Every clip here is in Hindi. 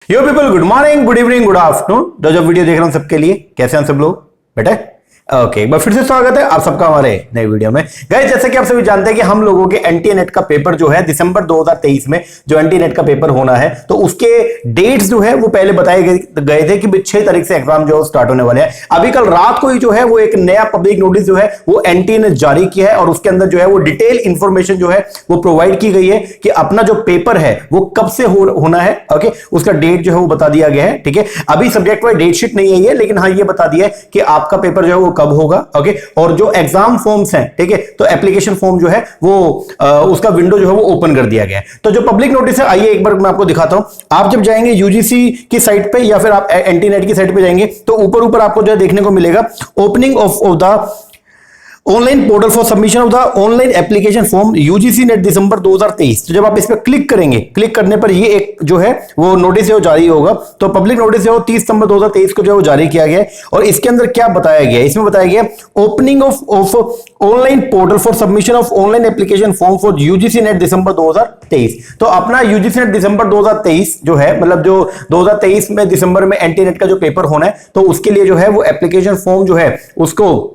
यो people, good morning, good evening, good afternoon. जो वीडियो देख रहे हैं सबके लिए, कैसे हैं सब लोग बेटा? ओके, एक बार फिर से स्वागत है आप सबका हमारे नए वीडियो में। गाइस, जैसे कि आप सभी जानते हैं कि हम लोगों के एनटीए नेट का पेपर जो है दिसंबर 2023 में जो एनटीए नेट का पेपर होना है, तो उसके डेट्स जो है वो पहले बताए गए थे कि 6 तारीख से एग्जाम जो स्टार्ट होने वाले हैं। अभी कल रात को ही जो है वो एक नया पब्लिक नोटिस जो है वो एनटीए ने जारी किया है और उसके अंदर जो है वो डिटेल इंफॉर्मेशन जो है वो प्रोवाइड की गई है कि अपना जो पेपर है वो कब से होना है। ओके, उसका डेट जो है वो बता दिया गया है। ठीक है, अभी सब्जेक्ट वाइज डेट शीट नहीं आई है, लेकिन हाँ ये बता दिया है कि आपका पेपर जो है वो कब होगा। ओके, और जो एग्जाम फॉर्म्स हैं, ठीक है, तो एप्लीकेशन फॉर्म जो है वो उसका विंडो जो है वो ओपन कर दिया गया है। तो जो पब्लिक नोटिस है, आइए एक बार मैं आपको दिखाता हूं। आप जब जाएंगे यूजीसी की साइट पे या फिर आप एनटीए नेट की साइट पे जाएंगे तो ऊपर आपको जो है देखने को मिलेगा opening of the online portal for submission of the online application form UGC NET December 2023। तो जब आप इस पर क्लिक करेंगे, क्लिक करने पर ये एक जो है वो नोटिस है वो जारी होगा। तो पब्लिक नोटिस है वो 30 सितंबर 2023 को जो है वो जारी किया गया है। और इसके अंदर क्या बताया गया है? इसमें बताया गया opening of online portal for submission of online application form for UGC NET December 2023। तो अपना यूजीसी नेट दिसंबर 2023 जो है, मतलब जो 2023 में दिसंबर में एनटीए नेट का जो पेपर होना है, तो उसके लिए जो है वो एप्लीकेशन फॉर्म जो है उसको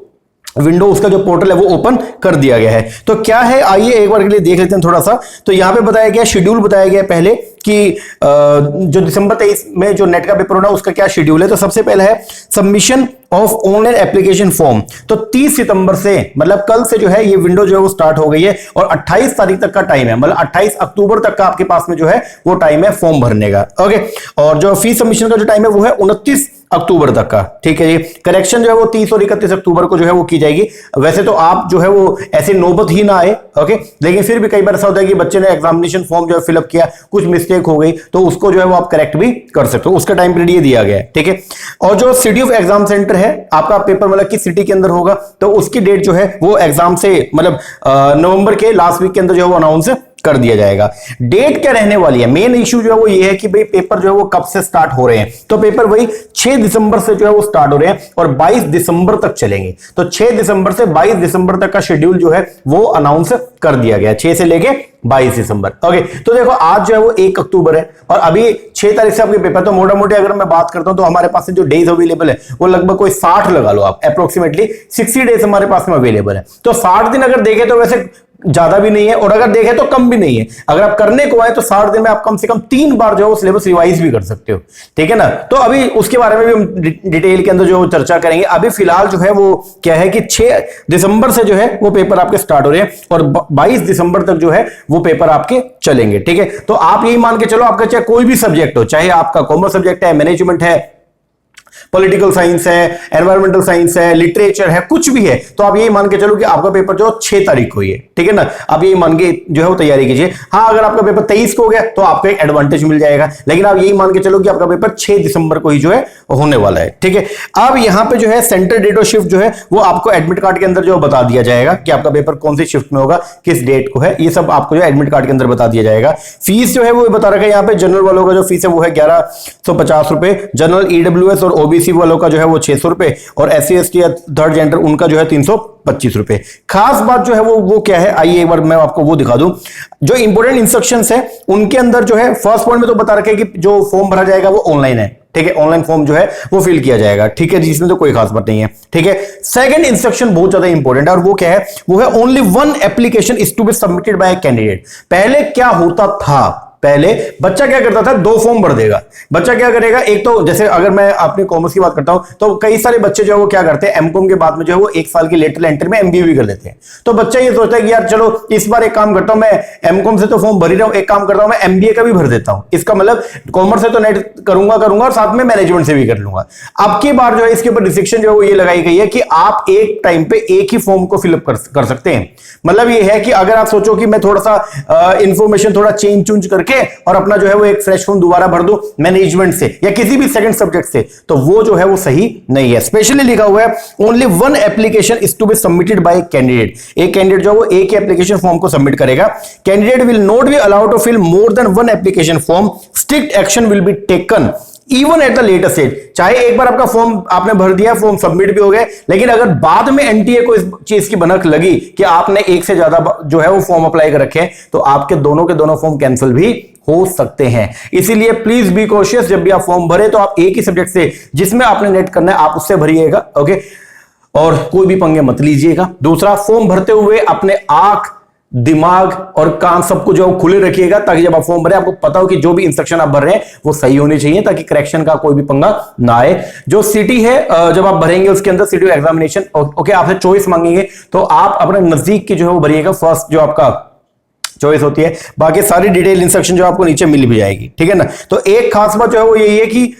विंडो, उसका जो पोर्टल है वो ओपन कर दिया गया है। तो क्या है, आइए एक बार के लिए देख लेते हैं थोड़ा सा। तो यहां पे बताया गया, शेड्यूल बताया गया पहले कि जो दिसंबर 23 में जो नेट का पेपर होना है उसका क्या शेड्यूल है। तो सबसे पहले है submission of online application form. तो 30 सितंबर से, मतलब कल से जो है ये विंडो जो है वो स्टार्ट हो गई है और 28 तारीख तक का टाइम है, मतलब 28 अक्टूबर तक का आपके पास में जो है वो टाइम है फॉर्म भरने का। ओके, और जो फीस सबमिशन का जो टाइम है वो है 29 अक्टूबर तक का। ठीक है जी, करेक्शन जो है वो 30 और 31 अक्टूबर को जो है वो की जाएगी। वैसे तो आप जो है वो ऐसे नौबत ही ना आए, ओके, लेकिन फिर भी कई बार ऐसा होता है कि बच्चे ने एग्जामिनेशन फॉर्म जो है फिलअप किया, कुछ मिस्टेक हो गई, तो उसको जो है वो आप करेक्ट भी कर सकते हो। उसका टाइम पीरियड ये दिया गया है। ठीक है, और जो सिटी ऑफ एग्जाम सेंटर है, आपका पेपर मतलब किस सिटी के अंदर होगा, तो उसकी डेट जो है वो एग्जाम से मतलब नवंबर के लास्ट वीक के अंदर जो है वो अनाउंस कर दिया जाएगा। डेट क्या रहने वाली है? मेन इश्यू जो है वो ये है कि भाई पेपर जो है वो कब से स्टार्ट हो रहे हैं। तो पेपर वही 6 दिसंबर से जो है वो स्टार्ट हो रहे हैं और 22 दिसंबर तक चलेंगे। तो 6 दिसंबर से 22 दिसंबर तक का शेड्यूल जो है वो अनाउंस कर दिया गया, 6 से लेके 22 दिसंबर। ओके, तो देखो आज जो है वो 1 अक्टूबर है और अभी 6 तारीख से आपके पेपर। तो मोटा मोटी अगर मैं बात करता हूं तो हमारे पास जो डेज अवेलेबल है वो लगभग कोई 60 लगा लो आप, अप्रोक्सीमेटली 60 डेज हमारे पास में अवेलेबल है। तो 60 दिन अगर देखें तो वैसे ज्यादा भी नहीं है और अगर देखें तो कम भी नहीं है। अगर आप करने को आए तो 60 दिन में आप कम से कम 3 बार जो है वो सिलेबस रिवाइज भी कर सकते हो। ठीक है ना? तो अभी उसके बारे में भी हम डिटेल के अंदर जो चर्चा करेंगे। अभी फिलहाल जो है वो क्या है कि 6 दिसंबर से जो है वो पेपर आपके स्टार्ट हो रहे हैं और 22 दिसंबर तक जो है वो पेपर आपके चलेंगे। ठीक है, तो आप यही मान के चलो, आपका चाहे कोई भी सब्जेक्ट हो, चाहे आपका कॉमर्स सब्जेक्ट है, मैनेजमेंट है, पॉलिटिकल साइंस है, एनवायरमेंटल साइंस है, लिटरेचर है, कुछ भी है, तो आप यही मान के चलो कि आपका पेपर जो 6 तारीख को ही है। ठीक है ना? आप यही मान के जो है वो तैयारी कीजिए। हाँ, अगर आपका पेपर 23 को हो गया तो आपको एक एडवांटेज मिल जाएगा, लेकिन आप यही मान के चलो कि आपका पेपर 6 दिसंबर को ही जो है होने वाला है। ठीक है, अब यहां पे जो है सेंटर, डेट और शिफ्ट जो है वो आपको एडमिट कार्ड के अंदर जो बता दिया जाएगा कि आपका पेपर कौन सी शिफ्ट में होगा, किस डेट को है, ये सब आपको जो एडमिट कार्ड के अंदर बता दिया जाएगा। फीस जो है वो बता रखा है यहाँ पे। जनरल वालों का जो फीस है वो है 1150 रुपए, जनरल ईडब्ल्यूएस और ओबीसी वालों का जो है वो 600 रुपए और एससी एसटी या थर्ड जेंडर उनका जो है 325 रुपए। खास बात जो है वो क्या है, आइए एक बार मैं आपको वो दिखा दूं। जो इंपोर्टेंट इंस्ट्रक्शंस है उनके अंदर जो है फर्स्ट पॉइंट में तो बता रखा है कि जो फॉर्म भरा जाएगा वो ऑनलाइन है। ठीक है, ऑनलाइन फॉर्म जो है वो फिल किया जाएगा। ठीक है, जिसमें तो कोई खास बात नहीं है। ठीक है, सेकंड इंस्ट्रक्शन बहुत ज्यादा इंपॉर्टेंट है और वो क्या है, वो है only 1 application is to be submitted by candidate. पहले क्या होता था, पहले बच्चा क्या करता था, 2 फॉर्म भर देगा। बच्चा क्या करेगा, एक तो जैसे अगर मैं अपने कॉमर्स की बात करता हूं तो कई सारे बच्चे जो है वो क्या करते हैं, एमकॉम के बाद में जो है वो 1 साल की लेटरल एंट्री में एमबीए भी कर लेते हैं। तो बच्चा ये सोचता है कि यार चलो इस बार एक काम करता हूं, मैं एमकॉम से तो फॉर्म भर ही रहा हूं, एक काम करता हूं मैं एमबीए का भी भर देता हूं। इसका मतलब कॉमर्स से तो नेट करूंगा और साथ में मैनेजमेंट से भी कर लूंगा। अब की बार जो है इसके ऊपर रिस्ट्रिक्शन जो है वो ये लगाई गई है कि आप एक टाइम पे एक ही फॉर्म को फिलअप कर सकते हैं। मतलब ये है कि अगर आप सोचो कि मैं थोड़ा सा इंफॉर्मेशन थोड़ा चेंज चूंज करके और अपना जो है वो एक फ्रेश फॉर्म दोबारा भर दो मैनेजमेंट से या किसी भी सेकंड सब्जेक्ट से, तो वो जो है वो सही नहीं है। स्पेशली लिखा हुआ है only 1 application is to be submitted by candidate. एक कैंडिडेट जो है वो एक ही एप्लीकेशन फॉर्म को सबमिट करेगा। Candidate will not be allowed to fill more than 1 application form. Strict action will be taken even at the later stage, चाहे एक बार आपका फॉर्म आपने भर दिया, फॉर्म सबमिट भी हो गए, लेकिन अगर बाद में एनटीए को इस चीज की भनक लगी कि आपने एक से ज्यादा जो है वो फॉर्म अप्लाई कर रखे हैं, तो आपके दोनों के दोनों फॉर्म कैंसिल भी हो सकते हैं। इसीलिए प्लीज बी कॉशियस, जब भी आप फॉर्म भरे तो आप एक ही सब्जेक्ट से जिसमें आपने नेट करना है आप उससे भरिएगा, ओके, और कोई भी पंगे मत लीजिएगा। दूसरा, फॉर्म भरते हुए अपने आंख, दिमाग और कान सबको जो खुले रखिएगा, ताकि जब आप फॉर्म भरे आपको पता हो कि जो भी इंस्ट्रक्शन आप भर रहे हैं वो सही होने चाहिए, ताकि करेक्शन का कोई भी पंगा ना आए। जो सिटी है जब आप भरेंगे उसके अंदर सिटी एग्जामिनेशन, ओके, आपसे चॉइस मांगेंगे, तो आप अपने नजदीक की जो है वो भरिएगा, फर्स्ट जो आपका चॉइस होती है। बाकी सारी डिटेल इंस्ट्रक्शन जो आपको नीचे मिल भी जाएगी, ठीक है ना। तो एक खास बात जो है वो यही है कि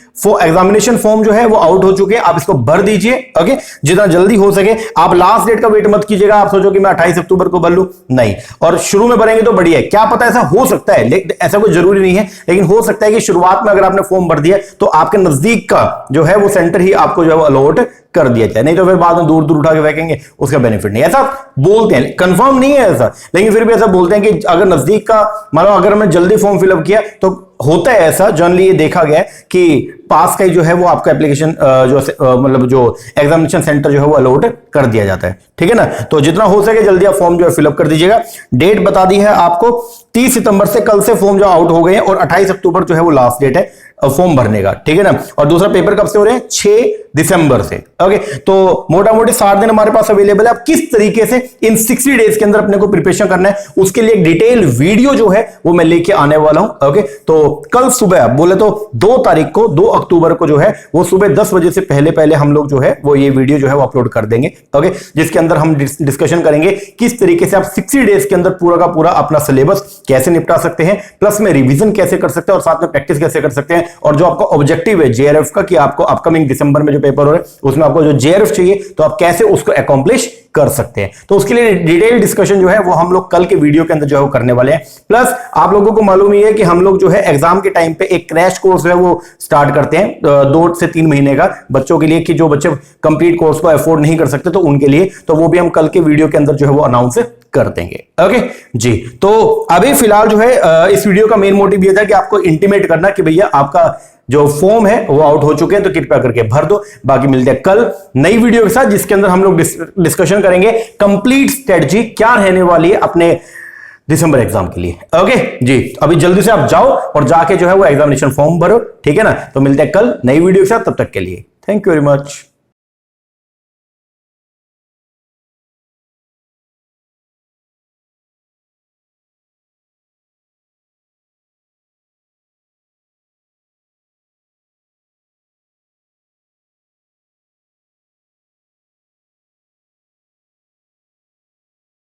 एग्जामिनेशन फॉर्म जो है वो आउट हो चुके हैं, आप इसको भर दीजिए, ओके, जितना जल्दी हो सके। आप लास्ट डेट का वेट मत कीजिएगा, आप सोचो कि मैं 28 अक्टूबर को भर लूं, नहीं, और शुरू में भरेंगे तो बढ़िया है, क्या पता ऐसा हो सकता है, ऐसा कोई जरूरी नहीं है, लेकिन हो सकता है कि शुरुआत में अगर आपने फॉर्म भर दिया तो आपके नजदीक का जो है वो सेंटर ही आपको जो है वो अलॉट कर दिया जाए, नहीं तो फिर बाद में दूर दूर उठा के फेंकेंगे, उसका बेनिफिट नहीं। ऐसा बोलते हैं, कंफर्म नहीं है ऐसा, लेकिन फिर भी ऐसा बोलते हैं कि अगर नजदीक का, मान लो अगर हमने जल्दी फॉर्म फिलअप किया तो होता है ऐसा, जनरली ये देखा गया कि पास का ही जो है वो आपका एप्लीकेशन मतलब जो एग्जामिनेशन सेंटर जो है वो अलॉट कर दिया जाता है, ठीक है ना। तो जितना हो सके जल्दी आप फॉर्म जो है फिलअप कर दीजिएगा। डेट बता दी है आपको, 30 सितंबर से, कल से फॉर्म जो आउट हो गए हैं, और 28 अक्टूबर जो है वो लास्ट डेट है फॉर्म भरने का, ठीक है ना। और दूसरा पेपर कब से हो रहे हैं, 6 दिसंबर से, ओके। तो मोटा मोटी 7 दिन हमारे पास अवेलेबल है। अब किस तरीके से इन 60 डेज के अंदर अपने को प्रिपरेशन करना है, उसके लिए एक डिटेल वीडियो जो है वो मैं लेके आने वाला हूं, ओके। तो कल सुबह बोले तो 2 तारीख को, 2 अक्टूबर को जो है वो सुबह 10 बजे से पहले पहले हम लोग जो है वो ये वीडियो जो है वो अपलोड कर देंगे, ओके, जिसके अंदर हम डिस्कशन करेंगे किस तरीके से आप 60 डेज के अंदर पूरा का पूरा अपना सिलेबस कैसे निपटा सकते हैं, प्लस में रिवीजन कैसे कर सकते हैं, और साथ में प्रैक्टिस कैसे कर सकते हैं। और जो आपका ऑब्जेक्टिव है जेआरएफ का, कि आपको अपकमिंग दिसंबर में जो पेपर हो रहा है उसमें आपको जो जेआरएफ चाहिए, तो आप कैसे उसको अकॉम्प्लिश कर सकते हैं। तो उसके लिए डिटेल डिस्कशन जो है वो हम लोग कल के वीडियो के अंदर जो है वो करने वाले हैं। प्लस आप लोगों को मालूम ही है कि हम लोग जो है एग्जाम के टाइम पे एक क्रैश कोर्स है वो स्टार्ट करते हैं 2 से 3 महीने का बच्चों के लिए, कि जो बच्चे कंप्लीट कोर्स को अफोर्ड नहीं कर सकते तो उनके लिए, तो वो भी हम कल के वीडियो के अंदर जो है वो अनाउंस कर देंगे, ओके जी। तो अभी फिलहाल जो है इस वीडियो का मेन मोटिव ये था कि आपको इंटीमेट करना कि भैया आपका जो फॉर्म है वो आउट हो चुके हैं, तो कृपया करके भर दो। बाकी मिलते हैं कल नई वीडियो के साथ, जिसके अंदर हम लोग डिस्कशन करेंगे कंप्लीट स्ट्रेटजी क्या रहने वाली है अपने दिसंबर एग्जाम के लिए, ओके जी। अभी जल्दी से आप जाओ और जाके जो है वो एग्जामिनेशन फॉर्म भरो, ठीक है ना। तो मिलते हैं कल नई वीडियो के साथ, तब तक के लिए थैंक यू वेरी मच।